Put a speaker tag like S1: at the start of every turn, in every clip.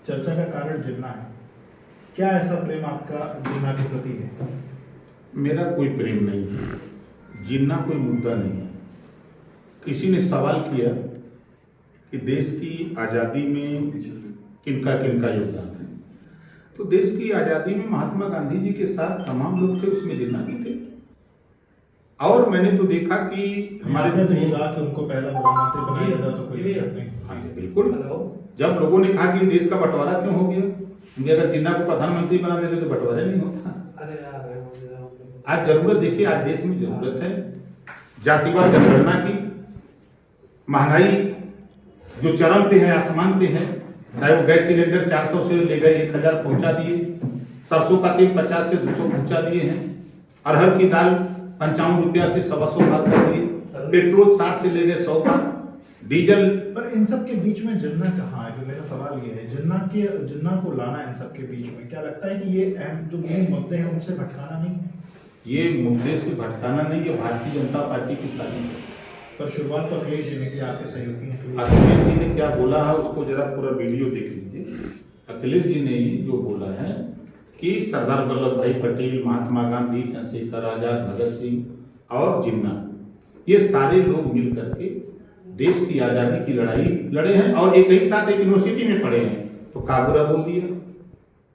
S1: चर्चा का कारण जिन्ना है। क्या ऐसा प्रेम आपका जिन्ना के प्रति है?
S2: मेरा कोई प्रेम नहीं है, जिन्ना कोई मुद्दा नहीं है। किसी ने सवाल किया कि देश की आज़ादी में किनका किनका योगदान है, तो देश की आज़ादी में महात्मा गांधी जी के साथ तमाम लोग थे, उसमें जिन्ना भी थे। और मैंने तो देखा कि
S1: हमारे तो ये कहा कि उनको पहला प्रधानमंत्री बनाया था, तो कोई दिक्कत नहीं।
S2: हाँ जी बिल्कुल। जब लोगों ने कहा कि देश का बंटवारा क्यों हो गया, अगर जिन्ना को प्रधानमंत्री बना देते तो बंटवारा नहीं होता। आज जरूरत देखिए, आज देश में जरूरत है जातिवाद जनगणना की। महंगाई जो चरम पे है, आसमान पे है, चाहे वो गैस सिलेंडर 400 से ले गए 1000 पहुंचा दिए, सरसों का तेल 50 से 200 पहुंचा दिए हैं, अरहर की दाल 55 रुपया से 125 बात कर दिए, पेट्रोल 60 से ले गए 100 का, डीजल।
S1: पर इन सब के बीच में जिन्ना कहाँ है? जो मेरा सवाल ये है, जिन्ना को लाना इन सब के बीच में, क्या लगता है कि ये अहम जो मेन मुद्दे हैं उनसे भटकाना नहीं है?
S2: ये मुद्दे से भटकाना नहीं, ये भारतीय जनता पार्टी की साजिश है।
S1: पर शुरुआत तो अखिलेश जी ने की, आपके सहयोगी हैं।
S2: अखिलेश जी ने क्या बोला है उसको जरा पूरा वीडियो देख लीजिए। अखिलेश जी ने जो बोला है कि सरदार वल्लभ भाई पटेल, महात्मा गांधी, चंद्रशेखर आजाद, भगत सिंह और जिन्ना, ये सारे लोग मिल करके देश की आजादी की लड़ाई लड़े हैं और एक ही साथ एक यूनिवर्सिटी में पढ़े हैं, तो काबुरा बोल दिया।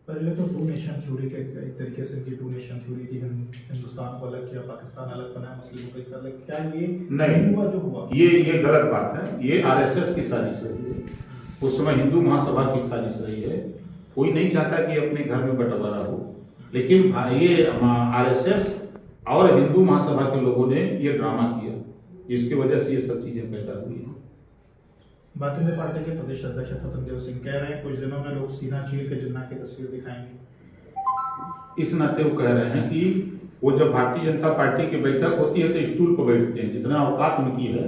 S1: पहले तो टू नेशन थ्योरी के एक तरीके से की टू नेशन थ्योरी थी, हिंदुस्तान को अलग किया, पाकिस्तान अलग बनाया, मुस्लिमों को एक अलग। क्या ये नहीं हुआ जो हुआ?
S2: ये गलत बात है, ये आरएसएस की साजिश रही है। उस समय हिंदू महासभा की साजिश रही है। कोई नहीं चाहता कि अपने घर में बंटवारा हो, लेकिन ये आरएसएस और हिंदू महासभा के लोगों ने ये ड्रामा किया, जिसकी वजह से ये सब चीजें पैदा हुई हैं।
S1: भारतीय जनता पार्टी के प्रदेश अध्यक्ष स्वतंत्र सिंह कह रहे हैं कुछ दिनों में लोग सीना चीर के जिन्ना की तस्वीर दिखाएंगे।
S2: इस नाते वो कह रहे हैं कि वो जब भारतीय जनता पार्टी की बैठक होती है तो स्टूल पर बैठते हैं, जितना औकात उनकी है।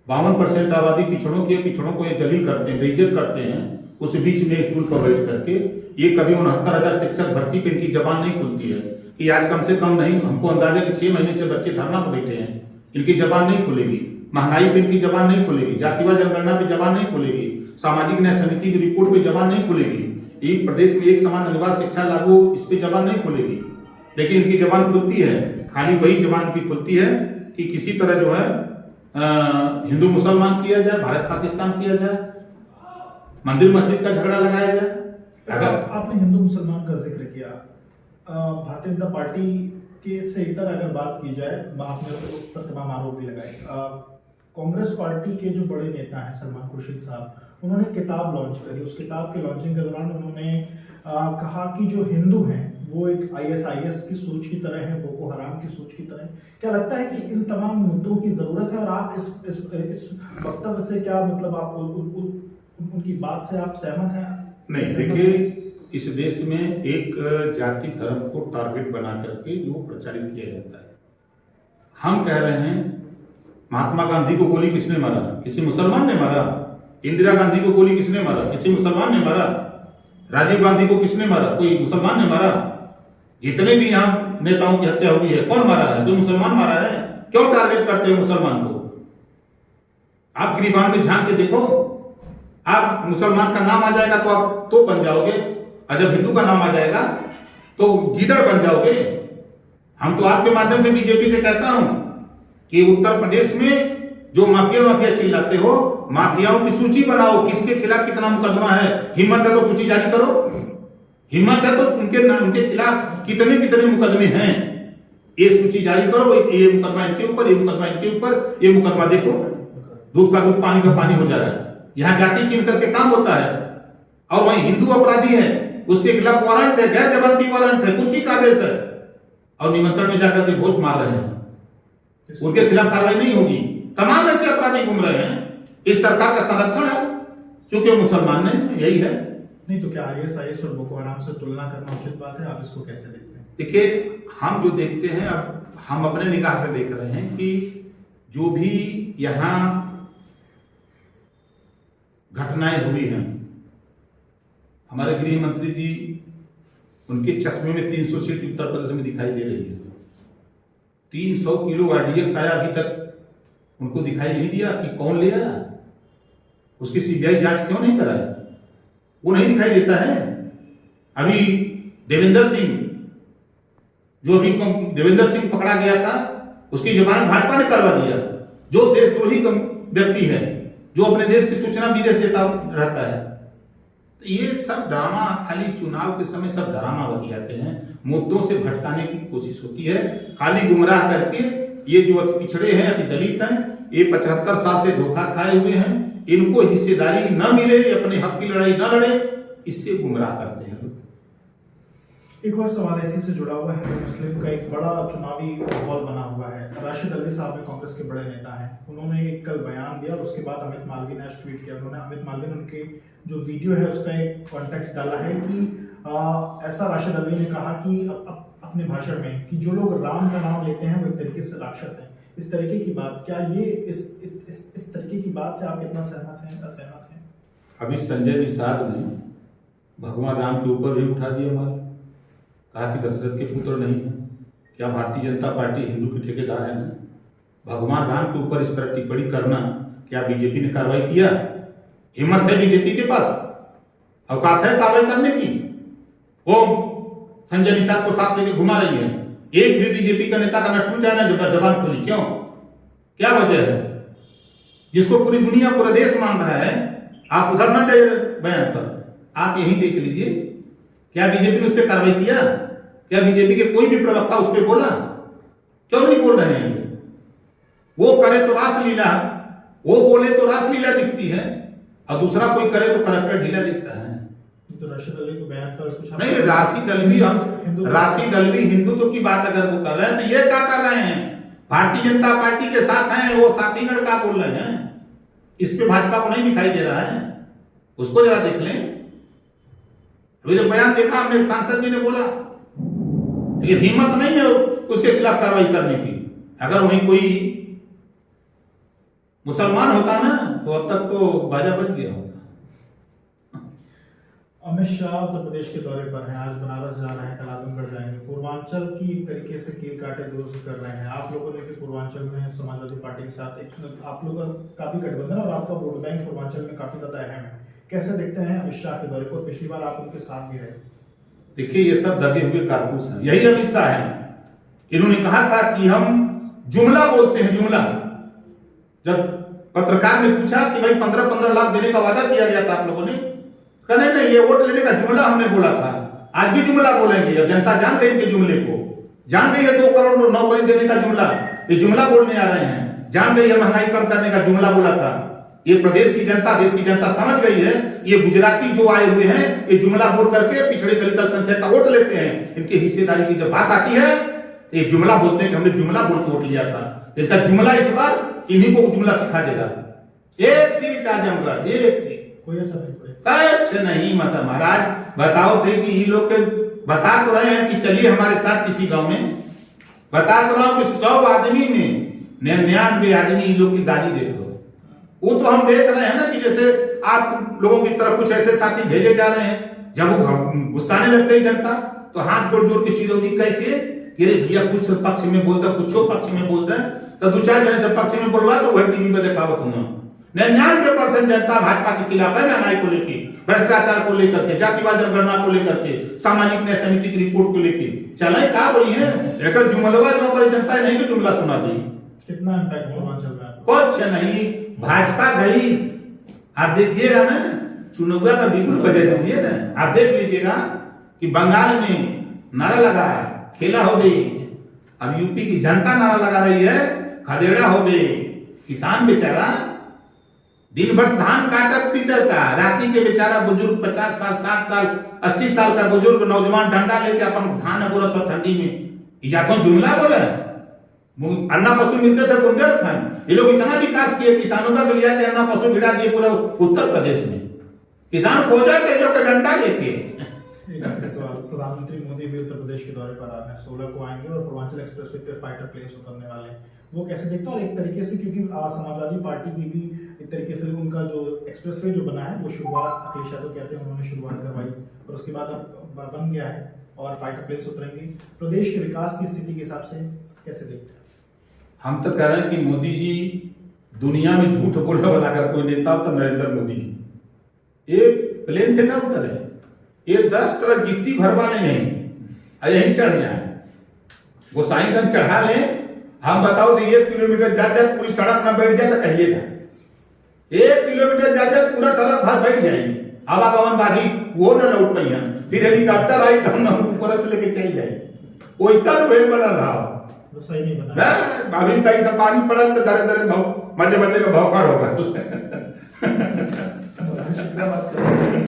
S2: 52% आबादी पिछड़ों की है, पिछड़ों को ये जलील करते हैं, बेइज्जत करते हैं। उस बीच में स्टूल पर बैठ करके ये कभी 69,000 शिक्षक भर्ती पे इनकी जबान नहीं खुलती है कि आज कम से कम नहीं, हमको अंदाजा कि 6 महीने से बच्चे धरना पर बैठे हैं, इनकी जबान नहीं खुलेगी। महंगाई पे इनकी जबान नहीं खुलेगी, जातिवाद जनगणना पे जबान नहीं खुलेगी, सामाजिक न्याय समिति की रिपोर्ट पे जबान नहीं खुलेगी, एक प्रदेश में एक समान अनिवार्य शिक्षा लागू, इस पे जबान नहीं खुलेगी। लेकिन इनकी जबान खुलती है, खाली वही जबान की खुलती है कि किसी तरह जो है हिंदू मुसलमान किया जाए, भारत पाकिस्तान किया जाए, मंदिर मस्जिद का झगड़ा लगाया जाए।
S1: अगर आपने हिंदू मुसलमान का जिक्र किया, भारतीय जनता पार्टी के से इतर अगर बात की जाए, आपने उस पर तमाम आरोप भी लगाए। कांग्रेस पार्टी के जो बड़े नेता हैं सलमान खुर्शीद साहब, उन्होंने किताब लॉन्च करी। उस किताब के लॉन्चिंग के दौरान उन्होंने कहा कि जो हिंदू हैं वो एक आईएसआईएस की सोच की तरह है, बोको हराम की सोच की तरह है। क्या लगता है कि इन तमाम मुद्दों की जरूरत है? और आप इस वक्तव्य से क्या मतलब, आप उनकी बात से आप सहमत हैं?
S2: नहीं, देखिए इस देश में एक जाति धर्म को टारगेट बना करके जो प्रचारित किया जाता है। हम कह रहे हैं महात्मा गांधी को गोली किसने मारा? किसी मुसलमान ने मारा। इंदिरा गांधी को गोली किसने मारा? किसी मुसलमान ने मारा। राजीव गांधी को किसने मारा? कोई मुसलमान ने मारा। जितने भी यहाँ नेताओं की हत्या हुई है, कौन मारा है? जो मुसलमान मारा है। क्यों टारगेट करते हैं मुसलमान को? आप गिरिबान में झांक के देखो, आप मुसलमान का नाम आ जाएगा तो आप तो बन जाओगे, और जब हिंदू का नाम आ जाएगा तो गीदड़ बन जाओगे। हम तो आपके माध्यम से बीजेपी से कहता हूं कि उत्तर प्रदेश में जो माफिया चिल्लाते हो, माफियाओं की सूची बनाओ, किसके खिलाफ कितना मुकदमा है। हिम्मत है तो सूची जारी करो, हिम्मत है तो उनके खिलाफ कितने कितने मुकदमे हैं, ये सूची जारी करो। ये मुकदमा इनके ऊपर, ये मुकदमा इनके ऊपर, ये मुकदमा देखो, दूध का दूध पानी का पानी हो जा रहा है। यहाँ जाति चीन करके काम होता है, और वहीं हिंदू अपराधी है, उसके खिलाफ वारंट है, गैर जमानती वारंट है, कुर्की का आदेश है, और निमंत्रण में जाकर के वोट मार रहे हैं, उनके खिलाफ कार्रवाई नहीं होगी। तमाम ऐसे अपराधी घूम रहे हैं। इस सरकार का संरक्षण है क्योंकि मुसलमान नहीं, यही है।
S1: नहीं तो क्या आईएसआईएस और बोको हराम से तुलना करना उचित बात है? आप इसको कैसे देखते हैं?
S2: देखिए, हम जो देखते हैं, अब हम अपने निगाह से देख रहे हैं कि जो भी यहाँ घटनाएं हुई हैं, हमारे गृह मंत्री जी, उनके चश्मे में 300 सीट उत्तर प्रदेश में दिखाई दे रही है। 300 किलो आरडीएक्स आया, अभी तक उनको दिखाई नहीं दिया कि कौन ले आया। उसकी सीबीआई जांच क्यों नहीं कराई? वो नहीं दिखाई देता है। अभी देवेंद्र सिंह पकड़ा गया था, उसकी जमानत भाजपा ने करवा दिया। जो देशद्रोही व्यक्ति है, जो अपने देश की सूचना विदेश देता रहता है। तो ये सब ड्रामा, खाली चुनाव के समय सब ड्रामा बतियाते हैं, मुद्दों से भटकाने की कोशिश होती है, खाली गुमराह करके। ये जो अति पिछड़े हैं, अति दलित हैं, ये 75 साल से धोखा खाए हुए हैं, इनको हिस्सेदारी न मिले, अपने हक की लड़ाई न लड़े, इससे गुमराह करते हैं।
S1: एक और सवाल इसी से जुड़ा हुआ है। मुस्लिम का एक बड़ा चुनावी माहौल बना हुआ है। राशिद अल्वी साहब में कांग्रेस के बड़े नेता हैं, उन्होंने एक कल बयान दिया और उसके बाद अमित मालवीय ने ट्वीट किया। अमित मालवीय ने उनके जो वीडियो है उसका एक कॉन्टेक्स्ट डाला है कि ऐसा राशिद अल्वी ने कहा कि अपने भाषण में कि जो लोग राम का नाम लेते हैं वो एक तरीके से राक्षस हैं। इस तरीके की बात, क्या ये इस तरीके की बात से आप कितना सहमत हैं, असहमत हैं?
S2: अभी संजय निषाद ने भगवान राम के ऊपर भी उठा दिया माल, कहा कि दशरथ के पुत्र नहीं है। क्या भारतीय जनता पार्टी हिंदू की ठेकेदार है? ना, भगवान राम के ऊपर इस तरह टिप्पणी करना, क्या बीजेपी ने कार्रवाई किया? हिम्मत है बीजेपी के पास? औकात है कार्रवाई करने की? वो संजय निषाद को साथ लेके घुमा रही है। एक भी बीजेपी का नेता का न ट्वीट है, ना जबान खोली। क्यों? क्या वजह है? जिसको पूरी दुनिया, पूरा देश मान रहा है, आप उधर ना जाइए बयान पर, आप यही देख लीजिए। क्या बीजेपी ने उस पर कार्रवाई किया? क्या बीजेपी के कोई भी प्रवक्ता उस पर बोला? क्यों नहीं बोल रहे हैं? वो करे तो रासलीला, वो बोले तो रासलीला दिखती है, और दूसरा कोई करे तो करैक्टर ढीला दिखता है।
S1: तो राशिद अल्वी के बयान पर कुछ
S2: नहीं, राशिद अल्वी हिंदुत्व की बात अगर वो कर रहे हैं तो ये क्या कर रहे हैं? भारतीय जनता पार्टी के साथ हैं, वो साथीगढ़ का बोल रहे हैं। इस पे भाजपा को नहीं दिखाई दे रहा है, उसको जरा देख लें। अभी जो बयान देखा हमने, सांसद जी ने बोला, लेकिन हिम्मत नहीं है उसके खिलाफ कार्रवाई करने की। अगर वहीं कोई मुसलमान होता ना तो अब तक तो बाजा बज गया होता।
S1: अमित शाह उत्तर प्रदेश के दौरे पर हैं, आज बनारस जा रहे हैं, कल आजमगढ़ जाएंगे। पूर्वांचल की एक तरीके से कील काटे दुरुस्त कर रहे हैं। आप लोगों ने भी पूर्वांचल में समाजवादी पार्टी के साथ एक आप लोगों का काफी गठबंधन और आपका वोट बैंक पूर्वांचल में काफी ज्यादा अहम है। कैसे देखते हैं अमित शाह के दौरे को? पिछली बार आप उनके साथ भी रहे।
S2: देखिए, ये सब दगे हुए कारतूस हैं। यही अमित शाह है। इन्होंने कहा था कि हम जुमला बोलते हैं, जुमला। जब पत्रकार ने पूछा कि भाई 15-15 लाख देने का वादा किया गया था आप लोगों ने, कहने नहीं, ये वोट लेने का जुमला हमने बोला था, आज भी जुमला बोलेंगे। अब जनता जान गई इनके जुमले को, जान गई है 2 करोड़ नौकरी देने का जुमला, ये जुमला बोलने आ रहे हैं। जान गई है महंगाई कम करने का जुमला बोला था। ये प्रदेश की जनता, देश की जनता समझ गई है। ये गुजराती जो आए हुए हैं, ये जुमला बोल करके पिछड़े दलित अल्पसंख्यक का वोट लेते हैं। इनकी हिस्सेदारी की जब बात आती है तो ये जुमला बोलते हैं कि हमने जुमला बोल के वोट लिया था। इनका जुमला इस बार इन्हीं को जुमला सिखा देगा। 1 सीट आजमगढ़, 1 सीट,
S1: कोई ऐसा नहीं,
S2: कुछ नहीं। मतलब महाराज बताओ थे कि ये लोग बता तो रहे हैं कि चलिए हमारे साथ किसी गांव में, बता तो रहा हूं कि 100 आदमी में 99 आदमी इन लोग की गाली देते हो। वो तो हम देख रहे हैं ना कि जैसे आप लोगों की तरफ कुछ ऐसे साथी भेजे जा रहे हैं, जब वो गुस्साने लगते ही जनता तो हाथ जोड़ के चिरौरी कह के अरे भैया कुछ पक्ष में बोल दे, कुछ पक्ष में बोल दे, तो 2-4 जने से पक्ष में बोलवा तो वह टीवी पे दिखावत हूं। 99% जनता भाजपा के खिलाफ है, महंगाई को लेकर, भ्रष्टाचार को लेकर के, जातिवाद जनगणना को लेकर के, सामाजिक न्याय समिति की रिपोर्ट को लेकर चले क्या बोली है। लेकिन जुमलवा नौकरी जनता नहीं, तो जुमला सुना दी।
S1: कितना इम्पैक्ट पूर्वांचल में?
S2: कुछ नहीं, भाजपा गई। आप देखिएगा ना, चुनाव का बिल्कुल बजट दीजिए ना, आप देख लीजिएगा कि बंगाल में नारा लगा है, खेला हो गई। अब यूपी की जनता नारा लगा रही है, खदेड़ा हो गई। किसान बेचारा दिन भर धान काटत पीटता, राती के बेचारा बुजुर्ग 50 साल, 60 साल, 80 साल का बुजुर्ग नौजवान डंडा लेके अपन धान बोलत हो ठंडी में। या तो जुमला बोला, अन्ना पशु मिलते थे बुंदेलखंड। ये लोग इतना विकास किए, किसानों का मिल के अन्ना पशु भिड़ा दिए पूरा उत्तर प्रदेश में। किसान खोजा थे लोग का डंडा लेके।
S1: सवाल, प्रधानमंत्री मोदी भी उत्तर प्रदेश के दौरे पर आ रहे हैं, 16 को आएंगे और पूर्वांचल एक्सप्रेसवे पे फाइटर प्लेन्स उतरने वाले हैं। वो कैसे देखते हो? और एक तरीके से क्योंकि समाजवादी पार्टी की भी एक तरीके से उनका जो एक्सप्रेसवे जो बना है वो शुरुआत अखिलेश यादव कहते हैं उन्होंने शुरुआत करवाई और उसके बाद अब बन गया है और फाइटर प्लेन्स उतरेंगे। प्रदेश के विकास की स्थिति के हिसाब से कैसे देखते हैं?
S2: हम तो कह रहे हैं कि मोदी जी दुनिया में झूठ बोलने वाला अगर कोई नेता हो तो नरेंद्र मोदी जी। एक प्लेन से ना उतरे, ये 10 ट्रक गिट्टी भरवा ले यहीं चढ़ जाए, गोसाईगंज चढ़ा ले। हम बताओ तो 1 किलोमीटर जाते पूरी सड़क ना बैठ जाए तो कहिएगा, 1 किलोमीटर जाते पूरा ट्रक भर बैठ जाएगी, आवागमन बाधी वो न लौट पाई, फिर हेलीकॉप्टर आई तो हम ऊपर से लेके चल जाए, वैसा वे बना रहा
S1: तो सही नहीं बना।
S2: अभी तक सब पानी पड़ल तो दरे दरे भाव मजे मजे का भाव खड़ होगा।